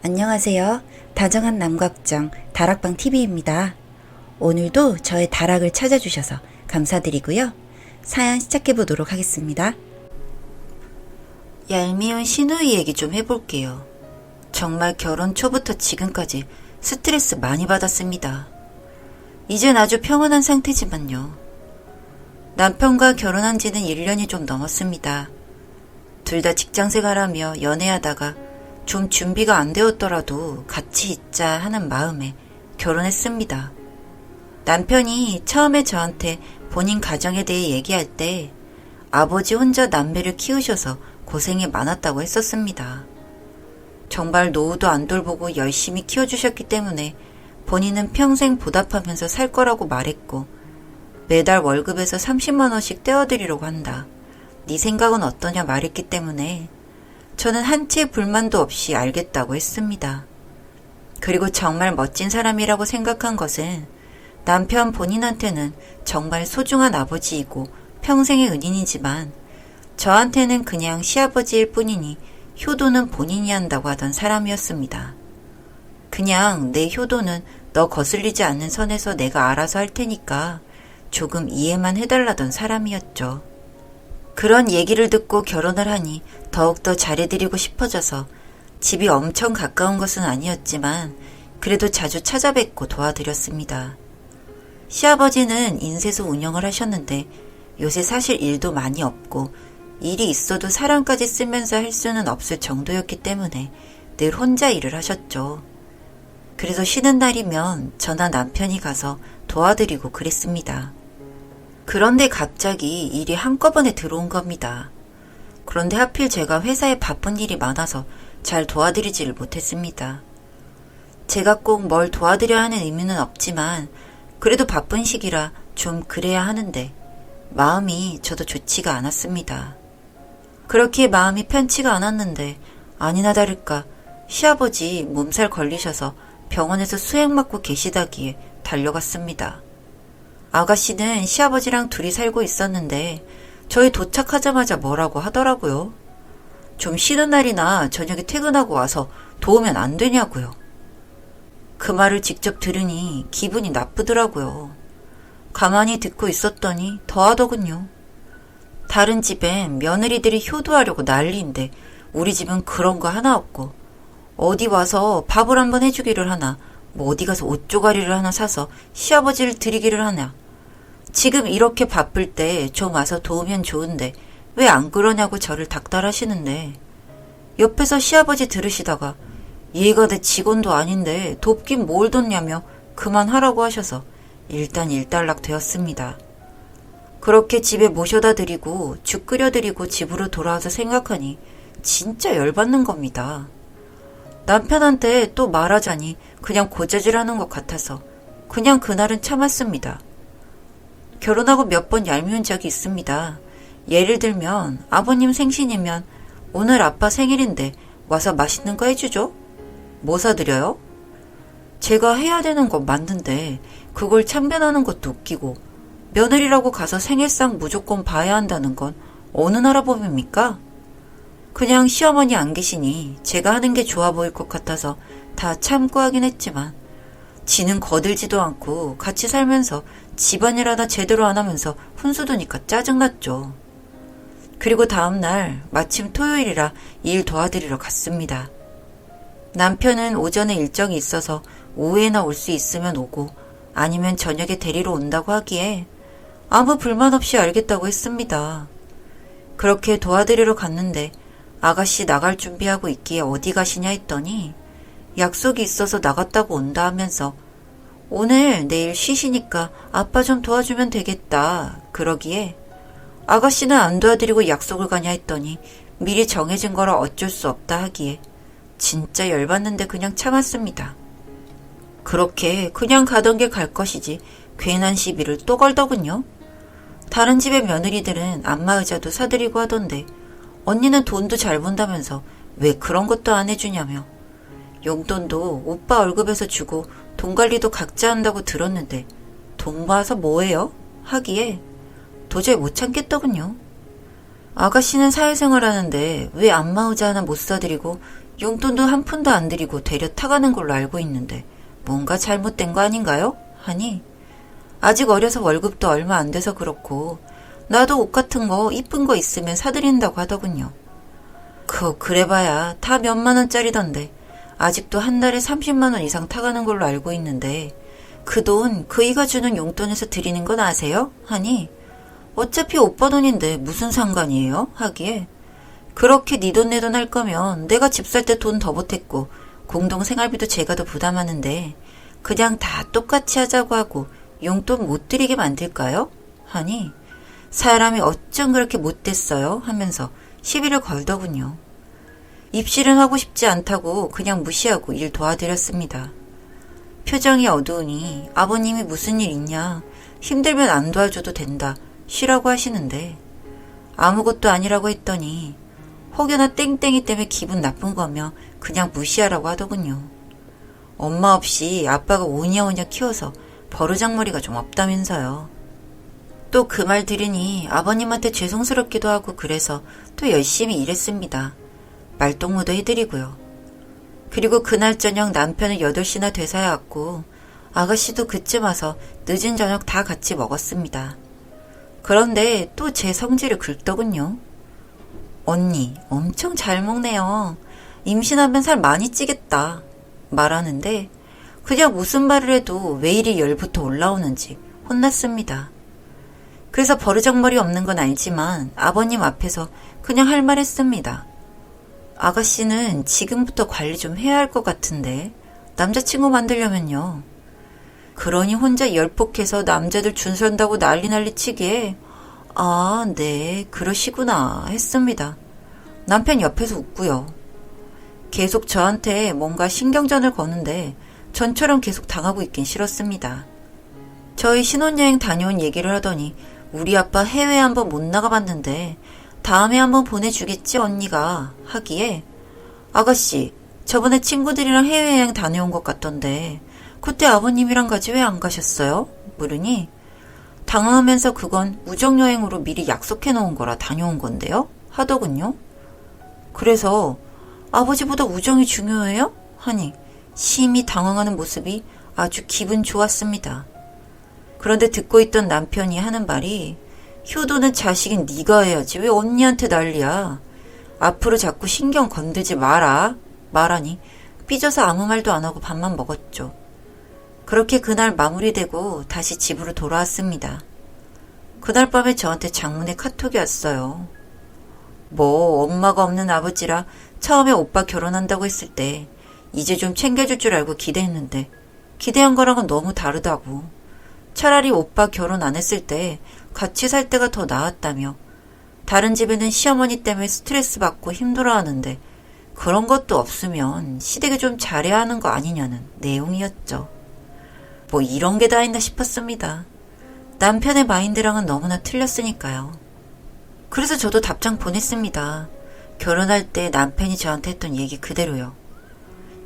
안녕하세요. 다정한 남각정 다락방TV입니다. 오늘도 저의 다락을 찾아주셔서 감사드리고요. 사연 시작해보도록 하겠습니다. 얄미운 시누이 얘기 좀 해볼게요. 정말 결혼 초부터 지금까지 스트레스 많이 받았습니다. 이젠 아주 평온한 상태지만요. 남편과 결혼한 지는 1년이 좀 넘었습니다. 둘 다 직장생활하며 연애하다가 좀 준비가 안 되었더라도 같이 있자 하는 마음에 결혼했습니다. 남편이 처음에 저한테 본인 가정에 대해 얘기할 때 아버지 혼자 남매를 키우셔서 고생이 많았다고 했었습니다. 정말 노후도 안 돌보고 열심히 키워주셨기 때문에 본인은 평생 보답하면서 살 거라고 말했고 매달 월급에서 30만 원씩 떼어드리려고 한다. 네 생각은 어떠냐 말했기 때문에 저는 한 채 불만도 없이 알겠다고 했습니다. 그리고 정말 멋진 사람이라고 생각한 것은 남편 본인한테는 정말 소중한 아버지이고 평생의 은인이지만 저한테는 그냥 시아버지일 뿐이니 효도는 본인이 한다고 하던 사람이었습니다. 그냥 내 효도는 너 거슬리지 않는 선에서 내가 알아서 할 테니까 조금 이해만 해달라던 사람이었죠. 그런 얘기를 듣고 결혼을 하니 더욱더 잘해드리고 싶어져서 집이 엄청 가까운 것은 아니었지만 그래도 자주 찾아뵙고 도와드렸습니다. 시아버지는 인쇄소 운영을 하셨는데 요새 사실 일도 많이 없고 일이 있어도 사람까지 쓰면서 할 수는 없을 정도였기 때문에 늘 혼자 일을 하셨죠. 그래서 쉬는 날이면 저나 남편이 가서 도와드리고 그랬습니다. 그런데 갑자기 일이 한꺼번에 들어온 겁니다. 그런데 하필 제가 회사에 바쁜 일이 많아서 잘 도와드리지를 못했습니다. 제가 꼭 뭘 도와드려야 하는 의무는 없지만 그래도 바쁜 시기라 좀 그래야 하는데 마음이 저도 좋지가 않았습니다. 그렇게 마음이 편치가 않았는데 아니나 다를까 시아버지 몸살 걸리셔서 병원에서 수액 맞고 계시다기에 달려갔습니다. 아가씨는 시아버지랑 둘이 살고 있었는데 저희 도착하자마자 뭐라고 하더라고요. 좀 쉬는 날이나 저녁에 퇴근하고 와서 도우면 안 되냐고요. 그 말을 직접 들으니 기분이 나쁘더라고요. 가만히 듣고 있었더니 더하더군요. 다른 집엔 며느리들이 효도하려고 난리인데 우리 집은 그런 거 하나 없고 어디 와서 밥을 한번 해주기를 하나 뭐 어디 가서 옷조가리를 하나 사서 시아버지를 드리기를 하냐. 지금 이렇게 바쁠 때 좀 와서 도우면 좋은데 왜 안 그러냐고 저를 닥달하시는데 옆에서 시아버지 들으시다가 얘가 내 직원도 아닌데 돕긴 뭘 돕냐며 그만하라고 하셔서 일단 일단락 되었습니다. 그렇게 집에 모셔다 드리고 죽 끓여드리고 집으로 돌아와서 생각하니 진짜 열받는 겁니다. 남편한테 또 말하자니 그냥 고자질하는 것 같아서 그냥 그날은 참았습니다. 결혼하고 몇 번 얄미운 적이 있습니다. 예를 들면 아버님 생신이면 오늘 아빠 생일인데 와서 맛있는 거 해주죠? 뭐 사드려요? 제가 해야 되는 거 맞는데 그걸 참견하는 것도 웃기고 며느리라고 가서 생일상 무조건 봐야 한다는 건 어느 나라 법입니까? 그냥 시어머니 안 계시니 제가 하는 게 좋아 보일 것 같아서 다 참고 하긴 했지만 지는 거들지도 않고 같이 살면서 집안일 하나 제대로 안 하면서 훈수 두니까 짜증났죠. 그리고 다음날 마침 토요일이라 일 도와드리러 갔습니다. 남편은 오전에 일정이 있어서 오후에나 올 수 있으면 오고 아니면 저녁에 데리러 온다고 하기에 아무 불만 없이 알겠다고 했습니다. 그렇게 도와드리러 갔는데 아가씨 나갈 준비하고 있기에 어디 가시냐 했더니 약속이 있어서 나갔다고 온다 하면서 오늘 내일 쉬시니까 아빠 좀 도와주면 되겠다 그러기에 아가씨는 안 도와드리고 약속을 가냐 했더니 미리 정해진 거라 어쩔 수 없다 하기에 진짜 열받는데 그냥 참았습니다. 그렇게 그냥 가던 길 갈 것이지 괜한 시비를 또 걸더군요. 다른 집의 며느리들은 안마의자도 사드리고 하던데 언니는 돈도 잘 번다면서 왜 그런 것도 안 해주냐며 용돈도 오빠 월급에서 주고 돈 관리도 각자 한다고 들었는데 돈 모아서 뭐해요? 하기에 도저히 못 참겠더군요. 아가씨는 사회생활 하는데 왜 안마의자 하나 못 사드리고 용돈도 한 푼도 안 드리고 되려 타가는 걸로 알고 있는데 뭔가 잘못된 거 아닌가요? 하니 아직 어려서 월급도 얼마 안 돼서 그렇고 나도 옷 같은 거 이쁜 거 있으면 사드린다고 하더군요. 그래봐야 다 몇만 원짜리던데 아직도 한 달에 30만 원 이상 타가는 걸로 알고 있는데 그 돈 그이가 주는 용돈에서 드리는 건 아세요? 하니 어차피 오빠 돈인데 무슨 상관이에요? 하기에 그렇게 네 돈 내 돈 할 거면 내가 집 살 때 돈 더 보탰고 공동생활비도 제가 더 부담하는데 그냥 다 똑같이 하자고 하고 용돈 못 드리게 만들까요? 하니 사람이 어쩜 그렇게 못됐어요? 하면서 시비를 걸더군요. 입실은 하고 싶지 않다고 그냥 무시하고 일 도와드렸습니다. 표정이 어두우니 아버님이 무슨 일 있냐, 힘들면 안 도와줘도 된다, 쉬라고 하시는데 아무것도 아니라고 했더니 혹여나 땡땡이 때문에 기분 나쁜 거며 그냥 무시하라고 하더군요. 엄마 없이 아빠가 오냐오냐 키워서 버르장머리가 좀 없다면서요. 또 그 말 들으니 아버님한테 죄송스럽기도 하고 그래서 또 열심히 일했습니다. 말동무도 해드리고요. 그리고 그날 저녁 남편은 8시나 돼서야 왔고 아가씨도 그쯤 와서 늦은 저녁 다 같이 먹었습니다. 그런데 또 제 성질을 긁더군요. 언니 엄청 잘 먹네요. 임신하면 살 많이 찌겠다. 말하는데 그냥 무슨 말을 해도 왜 이리 열부터 올라오는지 혼났습니다. 그래서 버르장머리 없는 건 알지만 아버님 앞에서 그냥 할 말 했습니다. 아가씨는 지금부터 관리 좀 해야 할 것 같은데 남자친구 만들려면요. 그러니 혼자 열폭해서 남자들 줄 선다고 난리 치기에 아, 네, 그러시구나 했습니다. 남편 옆에서 웃고요. 계속 저한테 뭔가 신경전을 거는데 전처럼 계속 당하고 있긴 싫었습니다. 저희 신혼여행 다녀온 얘기를 하더니 우리 아빠 해외 한번 못 나가봤는데 다음에 한번 보내주겠지 언니가 하기에 아가씨 저번에 친구들이랑 해외여행 다녀온 것 같던데 그때 아버님이랑 같이 왜 안 가셨어요? 물으니 당황하면서 그건 우정여행으로 미리 약속해 놓은 거라 다녀온 건데요? 하더군요. 그래서 아버지보다 우정이 중요해요? 하니 심히 당황하는 모습이 아주 기분 좋았습니다. 그런데 듣고 있던 남편이 하는 말이 효도는 자식인 네가 해야지 왜 언니한테 난리야. 앞으로 자꾸 신경 건들지 마라. 말하니 삐져서 아무 말도 안 하고 밥만 먹었죠. 그렇게 그날 마무리되고 다시 집으로 돌아왔습니다. 그날 밤에 저한테 장문의 카톡이 왔어요. 뭐 엄마가 없는 아버지라 처음에 오빠 결혼한다고 했을 때 이제 좀 챙겨줄 줄 알고 기대했는데 기대한 거랑은 너무 다르다고. 차라리 오빠 결혼 안 했을 때 같이 살 때가 더 나았다며 다른 집에는 시어머니 때문에 스트레스 받고 힘들어하는데 그런 것도 없으면 시댁에 좀 잘해야 하는 거 아니냐는 내용이었죠. 뭐 이런 게 다 있나 싶었습니다. 남편의 마인드랑은 너무나 틀렸으니까요. 그래서 저도 답장 보냈습니다. 결혼할 때 남편이 저한테 했던 얘기 그대로요.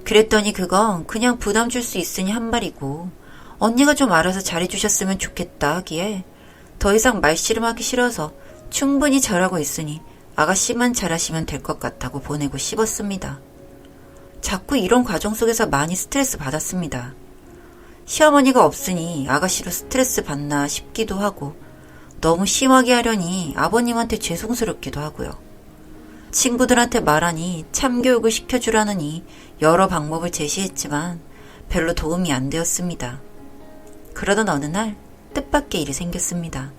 그랬더니 그건 그냥 부담 줄 수 있으니 한 말이고 언니가 좀 알아서 잘해주셨으면 좋겠다 하기에 더 이상 말씨름하기 싫어서 충분히 잘하고 있으니 아가씨만 잘하시면 될 것 같다고 보내고 씹었습니다. 자꾸 이런 과정 속에서 많이 스트레스 받았습니다. 시어머니가 없으니 아가씨로 스트레스 받나 싶기도 하고 너무 심하게 하려니 아버님한테 죄송스럽기도 하고요. 친구들한테 말하니 참교육을 시켜주라느니 여러 방법을 제시했지만 별로 도움이 안 되었습니다. 그러던 어느 날 뜻밖의 일이 생겼습니다.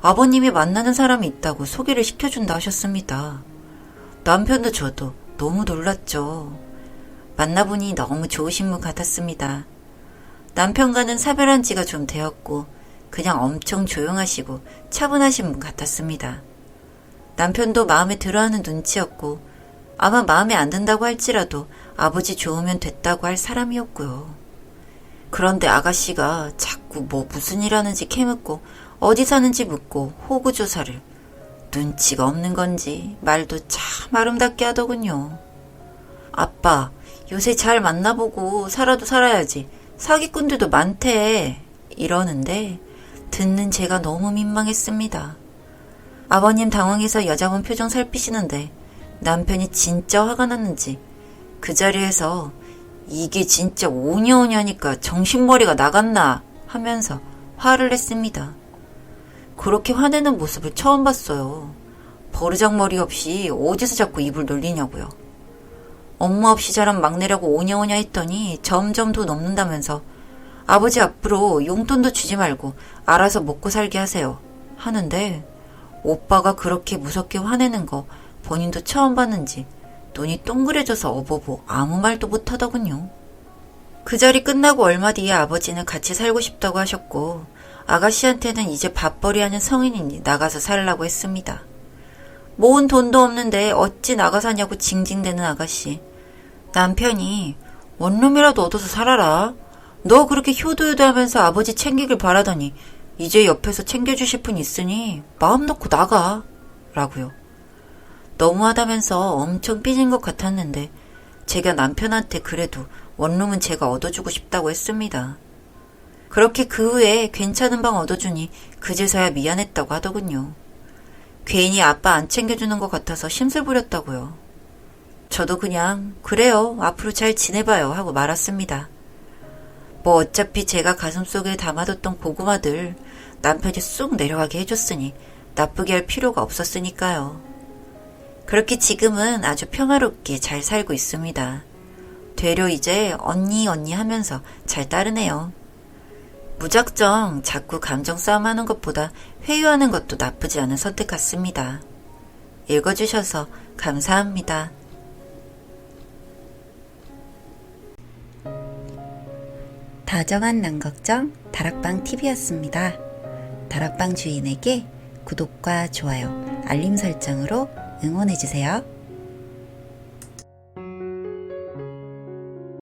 아버님이 만나는 사람이 있다고 소개를 시켜준다 하셨습니다. 남편도 저도 너무 놀랐죠. 만나보니 너무 좋으신 분 같았습니다. 남편과는 사별한 지가 좀 되었고 그냥 엄청 조용하시고 차분하신 분 같았습니다. 남편도 마음에 들어하는 눈치였고 아마 마음에 안 든다고 할지라도 아버지 좋으면 됐다고 할 사람이었고요. 그런데 아가씨가 자꾸 뭐 무슨 일 하는지 캐묻고 어디 사는지 묻고 호구조사를 눈치가 없는 건지 말도 참 아름답게 하더군요. 아빠 요새 잘 만나보고 살아도 살아야지 사기꾼들도 많대 이러는데 듣는 제가 너무 민망했습니다. 아버님 당황해서 여자분 표정 살피시는데 남편이 진짜 화가 났는지 그 자리에서 이게 진짜 오냐오냐니까 정신머리가 나갔나 하면서 화를 냈습니다. 그렇게 화내는 모습을 처음 봤어요. 버르장머리 없이 어디서 자꾸 입을 놀리냐고요. 엄마 없이 자란 막내라고 오냐오냐 했더니 점점 더 넘는다면서 아버지 앞으로 용돈도 주지 말고 알아서 먹고 살게 하세요 하는데 오빠가 그렇게 무섭게 화내는 거 본인도 처음 봤는지 눈이 동그래져서 어버버 아무 말도 못하더군요. 그 자리 끝나고 얼마 뒤에 아버지는 같이 살고 싶다고 하셨고 아가씨한테는 이제 밥벌이하는 성인이니 나가서 살라고 했습니다. 모은 돈도 없는데 어찌 나가 사냐고 징징대는 아가씨. 남편이 원룸이라도 얻어서 살아라. 너 그렇게 효도효도하면서 아버지 챙기길 바라더니 이제 옆에서 챙겨주실 분 있으니 마음 놓고 나가 라고요. 너무하다면서 엄청 삐진 것 같았는데 제가 남편한테 그래도 원룸은 제가 얻어주고 싶다고 했습니다. 그렇게 그 후에 괜찮은 방 얻어주니 그제서야 미안했다고 하더군요. 괜히 아빠 안 챙겨주는 것 같아서 심술 부렸다고요. 저도 그냥 그래요 앞으로 잘 지내봐요 하고 말았습니다. 뭐 어차피 제가 가슴속에 담아뒀던 고구마들 남편이 쑥 내려가게 해줬으니 나쁘게 할 필요가 없었으니까요. 그렇게 지금은 아주 평화롭게 잘 살고 있습니다. 되려 이제 언니 하면서 잘 따르네요. 무작정 자꾸 감정 싸움하는 것보다 회유하는 것도 나쁘지 않은 선택 같습니다. 읽어주셔서 감사합니다. 다정한 남걱정 다락방 TV였습니다. 다락방 주인에게 구독과 좋아요, 알림 설정으로 응원해주세요.